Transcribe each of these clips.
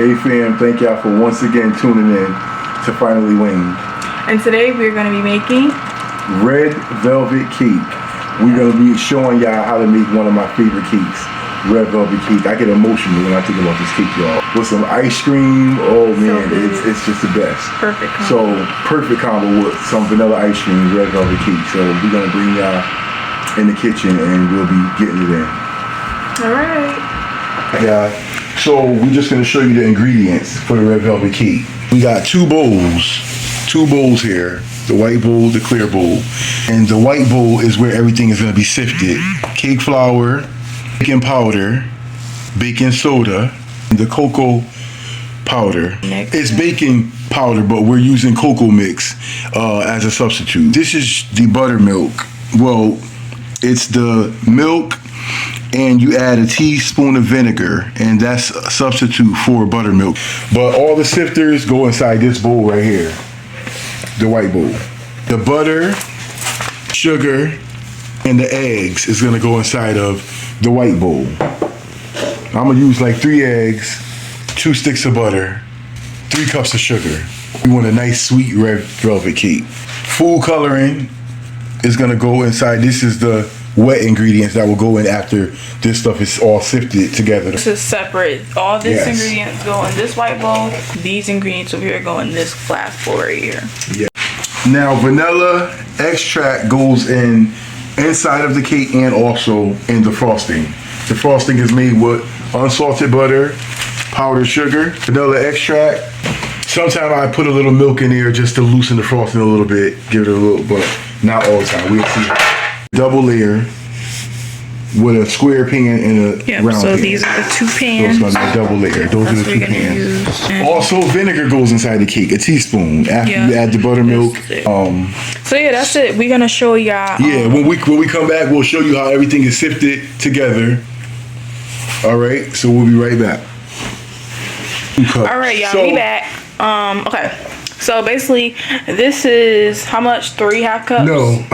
Hey fam, thank y'all for once again tuning in to Finally Winged. And today we're going to be making red velvet cake. We're going to be showing y'all how to make one of my favorite cakes, red velvet cake. I get emotional when I think about this cake, y'all. With some ice cream, oh man, it's just the best. Perfect combo. So, perfect combo with some vanilla ice cream, red velvet cake. So, we're going to bring y'all in the kitchen and we'll be getting it in. Alright. Yeah. So we're just gonna show you the ingredients for the red velvet cake. We got two bowls here, the white bowl, the clear bowl. And the white bowl is where everything is gonna be sifted. Cake flour, baking powder, baking soda, and the cocoa powder. It's baking powder, but we're using cocoa mix as a substitute. This is the buttermilk. Well, it's the milk, and you add a teaspoon of vinegar, and that's a substitute for buttermilk. But all the sifters go inside this bowl right here, the white bowl. The butter, sugar, and the eggs is gonna go inside of the white bowl. I'm gonna use like 3 eggs, 2 sticks of butter, 3 cups of sugar. We want a nice sweet red velvet cake. Food coloring is gonna go inside. This is the wet ingredients that will go in after this stuff is all sifted together. This is separate. All these ingredients go in this white bowl. These ingredients over here go in this glass bowl right here. Yeah. Now vanilla extract goes in inside of the cake and also in the frosting. The frosting is made with unsalted butter, powdered sugar, vanilla extract. Sometimes I put a little milk in there just to loosen the frosting a little bit, give it a little, but not all the time. We'll see. Double layer with a square pan and a round pan. So these are the 2 pans. So it's gonna be a double layer. Those are the 2 pans. Also, vinegar goes inside the cake, a teaspoon. After you add the buttermilk. So yeah, that's it. We're gonna show y'all. Yeah, when we come back, we'll show you how everything is sifted together. All right, so we'll be right back. All right, y'all, we back. Okay. So basically, this is how much? 3.5 cups? No,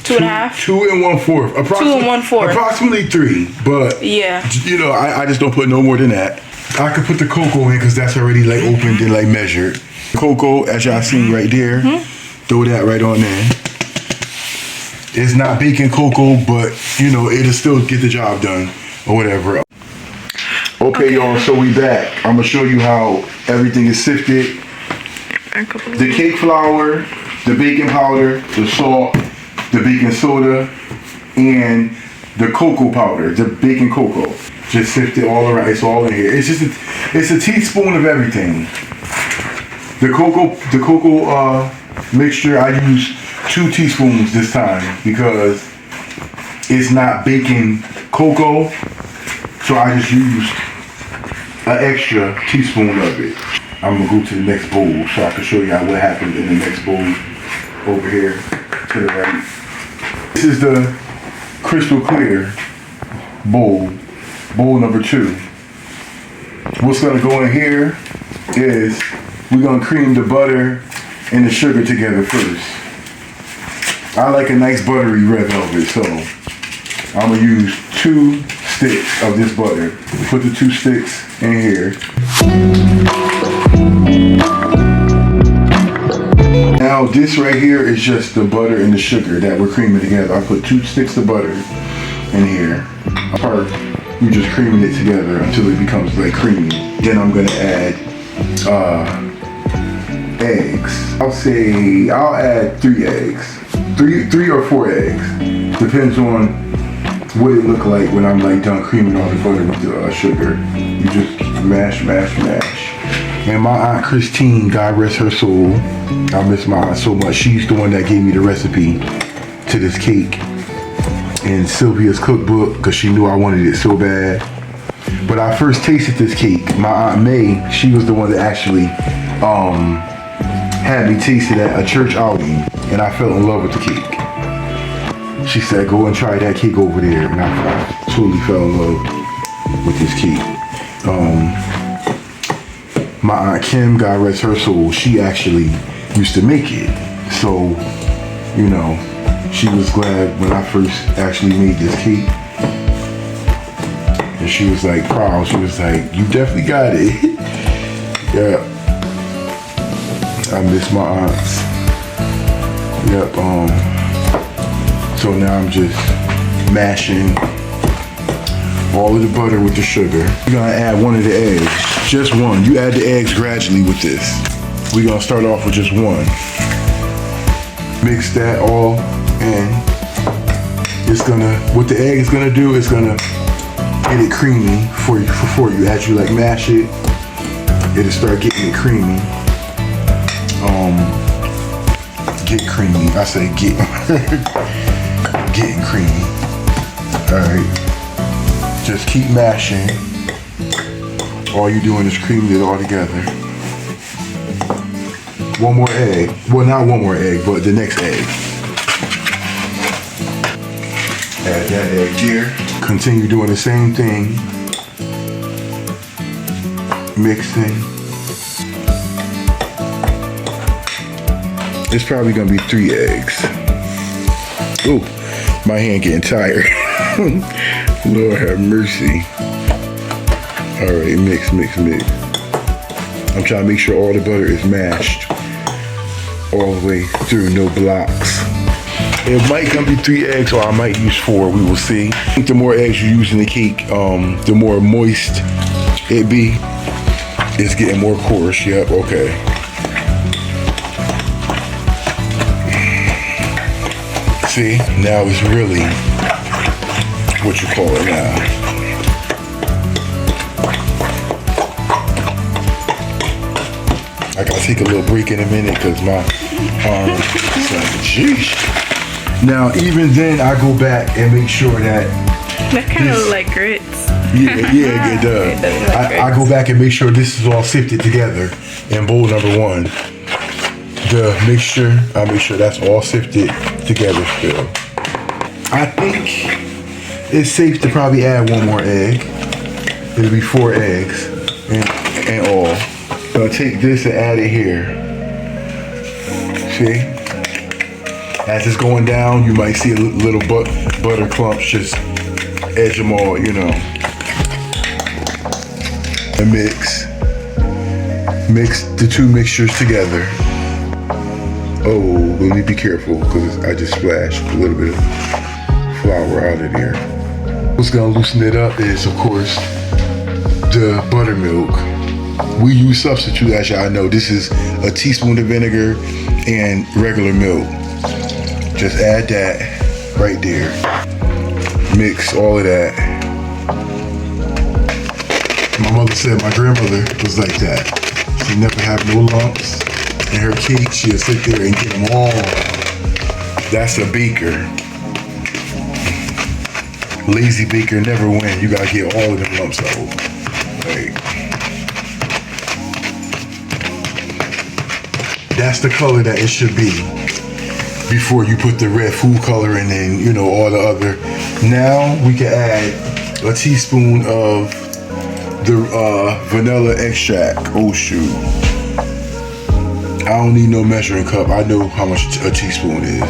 2.5. 2 1/4. 2 1/4. Approximately 3, but yeah, you know, I just don't put no more than that. I could put the cocoa in because that's already like opened and like measured. Cocoa, as y'all seen right there, throw that right on there. It's not baking cocoa, but you know, it'll still get the job done or whatever. Okay, y'all, so we back. I'm gonna show you how everything is sifted. The cake flour, the baking powder, the salt, the baking soda, and the cocoa powder, the baking cocoa. Just sift it all around. It's all in here. It's just it's a teaspoon of everything. The cocoa mixture, I use 2 teaspoons this time because it's not baking cocoa, so I just used an extra teaspoon of it. I'm gonna go to the next bowl so I can show y'all what happened in the next bowl over here to the right. This is the crystal clear bowl number 2. What's gonna go in here is we're gonna cream the butter and the sugar together first. I like a nice buttery red velvet, so I'm gonna use 2 sticks of this butter. Put the 2 sticks in here. Now this right here is just the butter and the sugar that we're creaming together. I put 2 sticks of butter in here. We're just creaming it together until it becomes like creamy. Then I'm gonna add eggs. I'll add 3 eggs. 3 or 4 eggs. Depends on what it look like when I'm like done creaming all the butter with the sugar. You just mash. And my Aunt Christine, God rest her soul, I miss my aunt so much. She's the one that gave me the recipe to this cake in Sylvia's cookbook because she knew I wanted it so bad. But I first tasted this cake. My Aunt May, she was the one that actually had me taste it at a church outing, and I fell in love with the cake. She said, go and try that cake over there, and I totally fell in love with this cake. My Aunt Kim, God rest her soul, she actually used to make it. So, you know, she was glad when I first actually made this cake. And she was like proud. She was like, you definitely got it. I miss my aunts. Yep. So now I'm just mashing all of the butter with the sugar. We're gonna add one of the eggs, just one. You add the eggs gradually with this. We're gonna start off with just one. Mix that all in. It's gonna, what the egg is gonna do is gonna get it creamy for you. As you like mash it, it'll start getting it creamy. Get creamy. I say get. Getting creamy. All right. Just keep mashing. All you're doing is creaming it all together. One more egg. Well, not one more egg, but the next egg. Add that egg here. Continue doing the same thing. Mixing. It's probably gonna be 3 eggs. Ooh, my hand getting tired. Lord have mercy. All right, mix. I'm trying to make sure all the butter is mashed all the way through, no blocks. It might gonna be 3 eggs, or I might use 4. We will see. I think the more eggs you use in the cake, the more moist it be. It's getting more coarse. Yep. Okay. See, now it's really what you call it now. I gotta take a little break in a minute because my arm is like, jeez. Now, even then, I go back and make sure that kind of look like grits. Yeah, it does. I go back and make sure this is all sifted together in bowl number 1. The mixture, I make sure that's all sifted together still. I think it's safe to probably add 1 more egg. It'll be 4 eggs and all. So I'll take this and add it here. See? As it's going down, you might see a little butter clumps just edge them all, you know. And mix the 2 mixtures together. Oh, let me be careful because I just splashed a little bit of flour out of there. What's gonna loosen it up is, of course, the buttermilk. We use substitute, as y'all know. This is a teaspoon of vinegar and regular milk. Just add that right there. Mix all of that. My mother said my grandmother was like that. She never have no lumps in her cake. She'll sit there and get them all. That's a baker. Lazy baker never win. You gotta get all of them lumps out. Right. That's the color that it should be before you put the red food color and then, you know, all the other. Now we can add a teaspoon of the vanilla extract. Oh shoot. I don't need no measuring cup. I know how much a teaspoon is.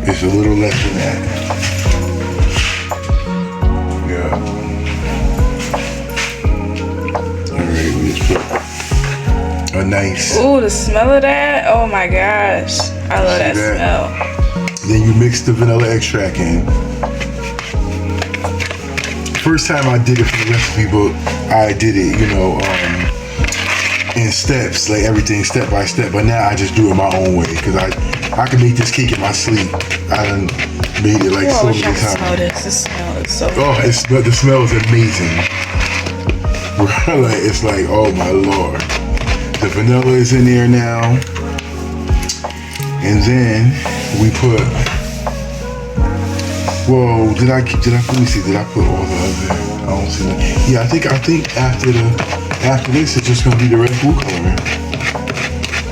It's a little less than that. Yeah. Alright, we just put a nice. Ooh, the smell of that. Oh my gosh. I love that smell. Then you mix the vanilla extract in. First time I did it for the recipe book, I did it, you know, in steps, like everything step by step. But now I just do it my own way because I can make this cake in my sleep. I done made it like so many times. Smell this. The smell is so good. The smell is amazing. It's like, oh my Lord. The vanilla is in there now. And then we put, whoa, did I, let me see, did I put all the other, I don't see that. Yeah, I think after this, it's just gonna be the red food coloring.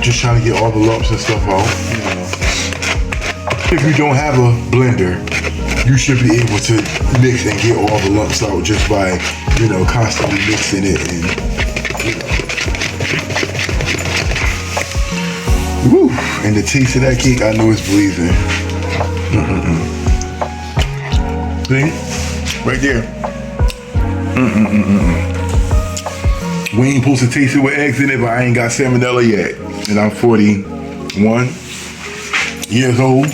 Just trying to get all the lumps and stuff out. You know. If you don't have a blender, you should be able to mix and get all the lumps out just by, you know, constantly mixing it and, you know. Woo! And the taste of that cake, I know it's blazing. See? Right there. We ain't supposed to taste it with eggs in it, but I ain't got salmonella yet. and I'm 41 years old.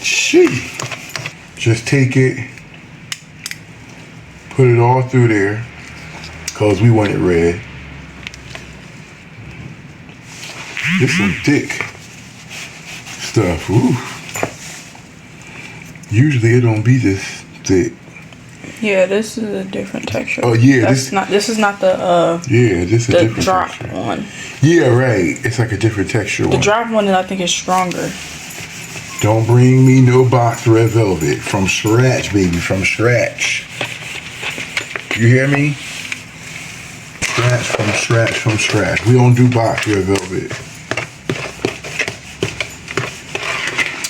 Shit. Just take it, put it all through there, cause we want it red. This some thick stuff. Ooh. Usually it don't be this thick. Yeah, this is a different texture. Oh yeah, this is not the yeah, this is the a different drop texture. one. Yeah, right. It's like a different texture The one. drop one, I think, is stronger. Don't bring me no box red velvet. From scratch, baby, from scratch. You hear me? Scratch, from scratch, from scratch. We don't do box red velvet.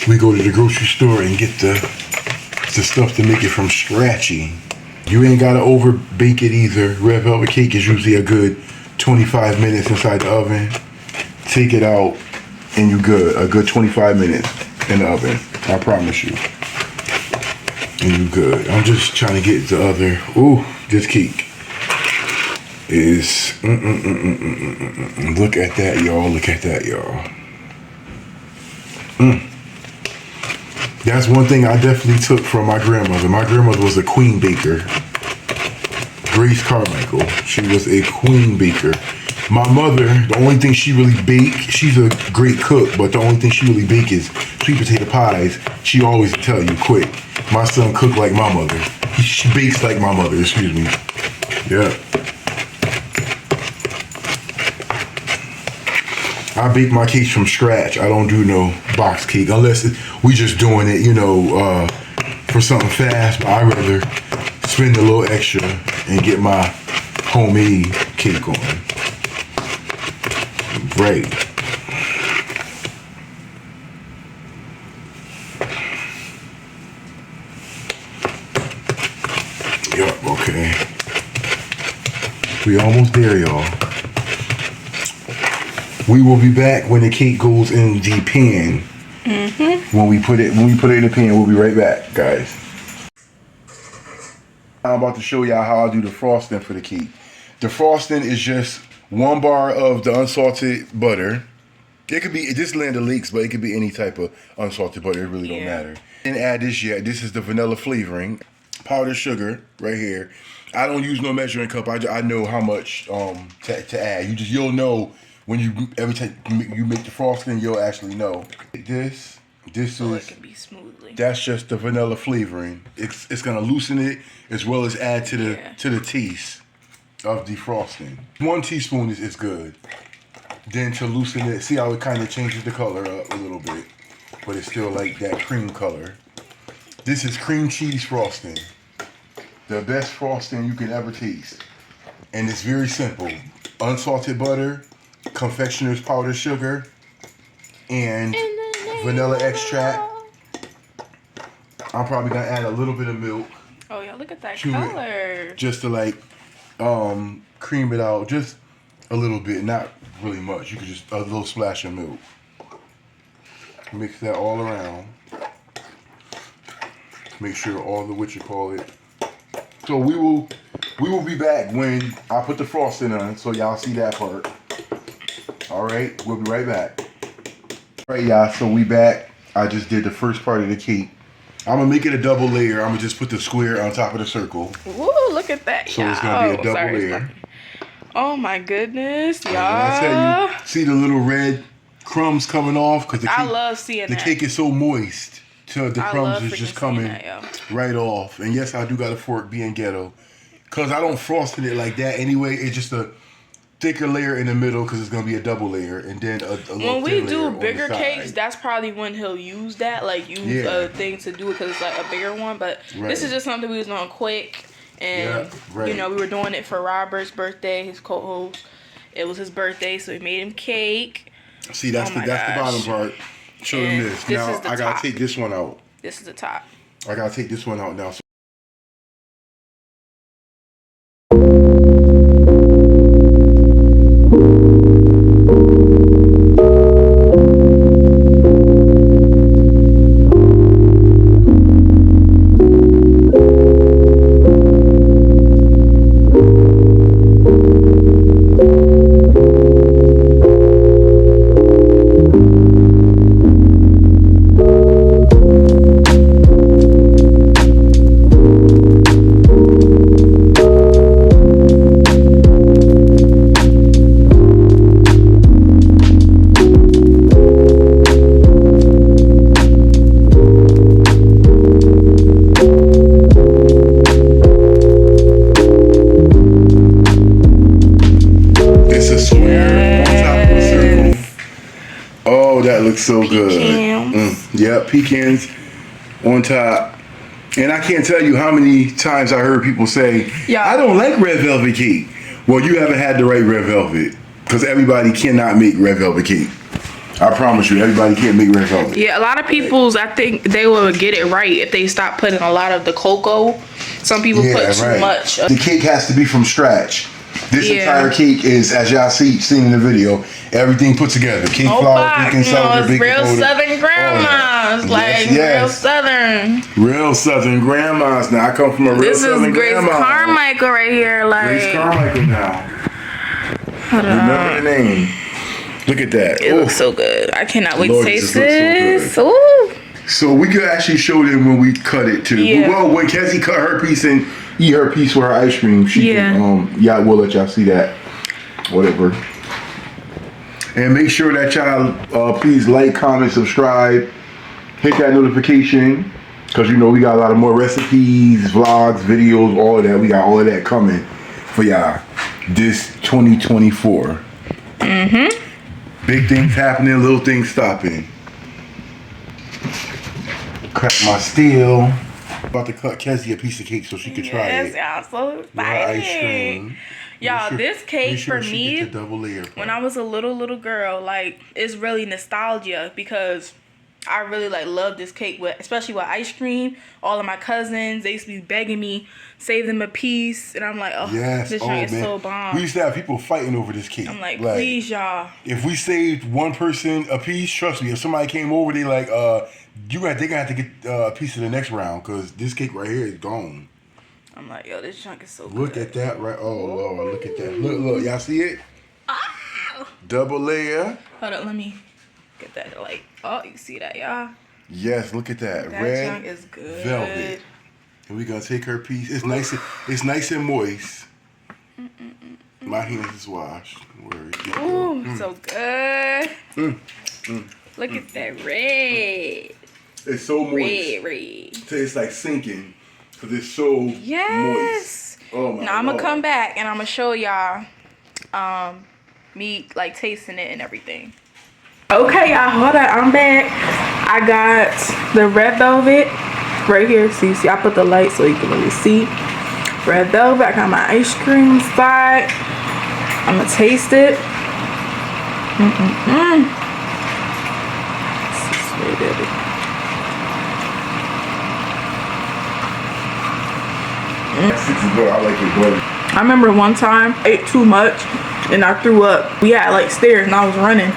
We go to the grocery store and get the stuff to make it from scratchy. You ain't gotta over bake it either. Red velvet cake is usually a good 25 minutes inside the oven. Take it out and you good. A good 25 minutes in the oven. I promise you. And you good. I'm just trying to get the other. Ooh, this cake is. Look at that, y'all. Look at that, y'all. That's one thing I definitely took from my grandmother. My grandmother was a queen baker. Grace Carmichael. She was a queen baker. My mother, the only thing she really baked, she's a great cook, but the only thing she really baked is sweet potato pies. She always tell you, quick, my son cook like my mother. She bakes like my mother, excuse me. Yeah. I bake my cakes from scratch. I don't do no box cake unless we just doing it, for something fast. But I'd rather spend a little extra and get my homemade cake on. Right. Yup, okay. We almost there, y'all. We will be back when the cake goes in the pan. When we put it in the pan, we'll be right back, guys. I'm about to show y'all how I do the frosting for the cake. The frosting is just 1 bar of the unsalted butter. It could be this Land O'Lakes, but it could be any type of unsalted butter. It really don't matter. And add this yet. This is the vanilla flavoring, powdered sugar right here. I don't use no measuring cup. I know how much to add. You'll know when every time you make the frosting, you'll actually know. This So is it can be smoothly. that's just the vanilla flavoring. It's gonna loosen it as well as add to the taste of the frosting. 1 teaspoon is good. Then to loosen it, see how it kind of changes the color up a little bit, but it's still like that cream color. This is cream cheese frosting. The best frosting you can ever taste. And it's very simple. Unsalted butter, confectioner's powdered sugar, and vanilla extract. I'm probably gonna add a little bit of milk. Oh yeah, look at that color. Just to cream it out just a little bit, not really much. You could just a little splash of milk. Mix that all around. Make sure all the So we will be back when I put the frosting on, so y'all see that part. All right, we'll be right back. All right, y'all, so we back. I just did the first part of the cake. I'm gonna make it a double layer. I'm gonna just put the square on top of the circle. Woo, look at that, So it's gonna be a double layer. Oh my goodness, y'all. I tell you, see the little red crumbs coming off? Because I love seeing the that. cake is so moist. So the crumbs is just coming that, right off. And yes, I do got a fork being ghetto. Because I don't frost it like that anyway. It's just a thicker layer in the middle because it's going to be a double layer. And then a little when we thin do layer on bigger the cakes, side. that's probably when he'll use that. Like, use a thing to do it because it's like a bigger one. But this is just something we was doing quick. And, we were doing it for Robert's birthday, his co-host. It was his birthday, so we made him cake. See, that's the bottom part. Show them this. Now, I got to take this one out. This is the top. I got to take this one out now. Oh, that looks so good. Yep, pecans on top. And I can't tell you how many times I heard people say, I don't like red velvet cake. Well, you haven't had the right red velvet. Because everybody cannot make red velvet cake. I promise you, everybody can't make red velvet. Yeah, a lot of people's, I think they will get it right if they stop putting a lot of the cocoa. Some people put too much. The cake has to be from scratch. This entire cake is, as y'all seen in the video, everything put together. Cake flour, baking soda, baking powder. Real Southern grandmas, real Southern. Real Southern grandmas. Now I come from a real Southern grandma. This is Grace Carmichael right here, Grace Carmichael now. Remember the name. Look at that. It looks so good. I cannot wait to taste this. So we could actually show them when we cut it too. Yeah. Well, when Kezzy cut her piece and eat her piece with her ice cream, she can, we'll let y'all see that. Whatever. And make sure that y'all please like, comment, subscribe, hit that notification, because you know we got a lot of more recipes, vlogs, videos, all of that. We got all of that coming for y'all this 2024. Big things happening, little things stopping. Cut my steel. About to cut Kezzy a piece of cake so she can try it. Yes, y'all, so excited. Y'all, this cake for me, when I was a little girl, like, it's really nostalgia because I really love this cake, especially with ice cream. All of my cousins, they used to be begging me, save them a piece, and I'm like, this drink is so bomb. We used to have people fighting over this cake. I'm like, please, y'all. If we saved one person a piece, trust me, if somebody came over, they like, they're gonna have to get a piece of the next round because this cake right here is gone. I'm like, yo, this junk is so good. Look at that, right? Oh, Lord, look at that. Look, y'all see it? Double layer. Hold up, let me get that you see that, y'all? Yes, look at that. That red junk is good. Velvet. And we're gonna take her piece. It's nice and moist. My hands is washed. Ooh, so good. Look at that red. It's so moist. Red. It's like sinking because it's so moist. Oh my God. Now I'm gonna come back and I'm gonna show y'all me tasting it and everything. Okay, y'all, hold on, I'm back. I got the red velvet right here. See, I put the light so you can really see. Red velvet. I got my ice cream side. I'm gonna taste it. I remember one time I ate too much and I threw up. We had stairs and I was running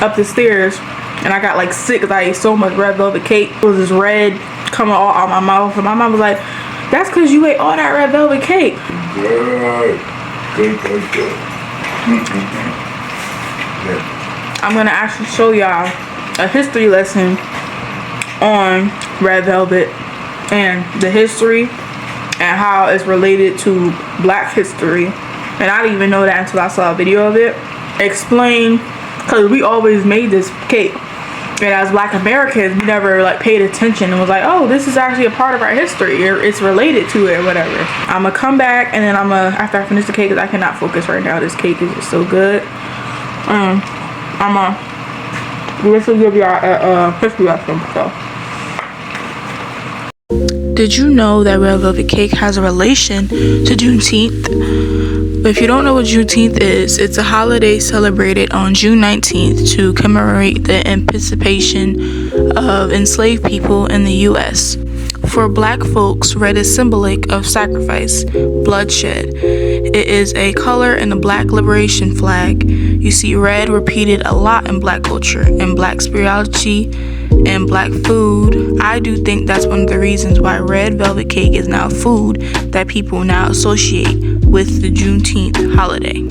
up the stairs and I got sick because I ate so much red velvet cake. It was this red coming all out my mouth, and my mom was like, that's because you ate all that red velvet cake. Good. I'm gonna actually show y'all a history lesson on red velvet and the history and how it's related to Black history. And I didn't even know that until I saw a video of it. Explain, because we always made this cake, and as Black Americans, we never paid attention and was like, oh, this is actually a part of our history, or it's related to it, or whatever. I'm gonna come back and then after I finish the cake, because I cannot focus right now. This cake is just so good. I'm gonna give y'all a history lesson. So. Did you know that red velvet cake has a relation to Juneteenth? If you don't know what Juneteenth is, it's a holiday celebrated on June 19th to commemorate the emancipation of enslaved people in the U.S. For Black folks, red is symbolic of sacrifice, bloodshed. It is a color in the Black liberation flag. You see red repeated a lot in Black culture, in Black spirituality, and Black food. I do think that's one of the reasons why red velvet cake is now food that people now associate with the Juneteenth holiday.